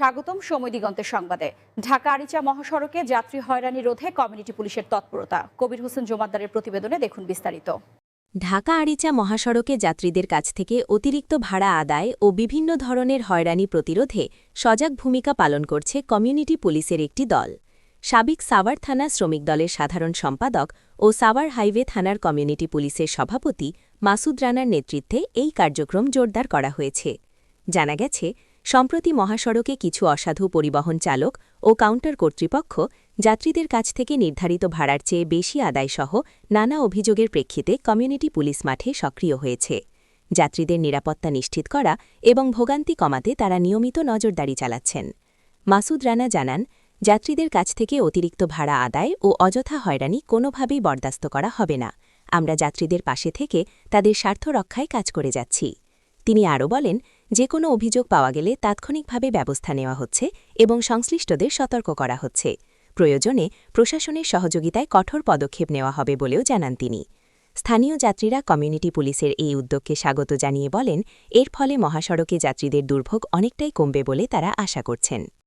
স্বাগতম সময় দিগন্তের সংবাদে। ঢাকা আরিচা মহাসড়কে যাত্রী হয়রানি রোধে কমিউনিটি পুলিশের তৎপরতা। কবির হোসেন জোমাদ্দারের প্রতিবেদনে দেখুন বিস্তারিত। ঢাকা আরিচা মহাসড়কে যাত্রীদের কাছ থেকে অতিরিক্ত ভাড়া আদায় ও বিভিন্ন ধরনের হয়রানি প্রতিরোধে সজাগ ভূমিকা পালন করছে কমিউনিটি পুলিশের একটি দল। সাবেক সাভার থানা শ্রমিক দলের সাধারণ সম্পাদক ও সাভার হাইওয়ে থানার কমিউনিটি পুলিশের সভাপতি মাসুদ রানার নেতৃত্বে এই কার্যক্রম জোরদার করা হয়েছে। জানা গেছে, সম্প্রতি মহাসড়কে কিছু অসাধু পরিবহন চালক ও কাউন্টার কর্তৃপক্ষ যাত্রীদের কাছ থেকে নির্ধারিত ভাড়ার চেয়ে বেশি আদায়সহ নানা অভিযোগের প্রেক্ষিতে কমিউনিটি পুলিশ মাঠে সক্রিয় হয়েছে। যাত্রীদের নিরাপত্তা নিশ্চিত করা এবং ভোগান্তি কমাতে তারা নিয়মিত নজরদারি চালাচ্ছেন। মাসুদ রানা জানান, যাত্রীদের কাছ থেকে অতিরিক্ত ভাড়া আদায় ও অযথা হয়রানি কোনোভাবেই বরদাস্ত করা হবে না। আমরা যাত্রীদের পাশে থেকে তাদের স্বার্থ রক্ষায় কাজ করে যাচ্ছি। তিনি আরও বলেন, যে কোনো অভিযোগ পাওয়া গেলে তাৎক্ষণিকভাবে ব্যবস্থা নেওয়া হচ্ছে এবং সংশ্লিষ্টদের সতর্ক করা হচ্ছে। প্রয়োজনে প্রশাসনের সহযোগিতায় কঠোর পদক্ষেপ নেওয়া হবে বলেও জানান তিনি। স্থানীয় যাত্রীরা কমিউনিটি পুলিশের এই উদ্যোগকে স্বাগত জানিয়ে বলেন, এর ফলে মহাসড়কে যাত্রীদের দুর্ভোগ অনেকটাই কমবে বলে তারা আশা করছেন।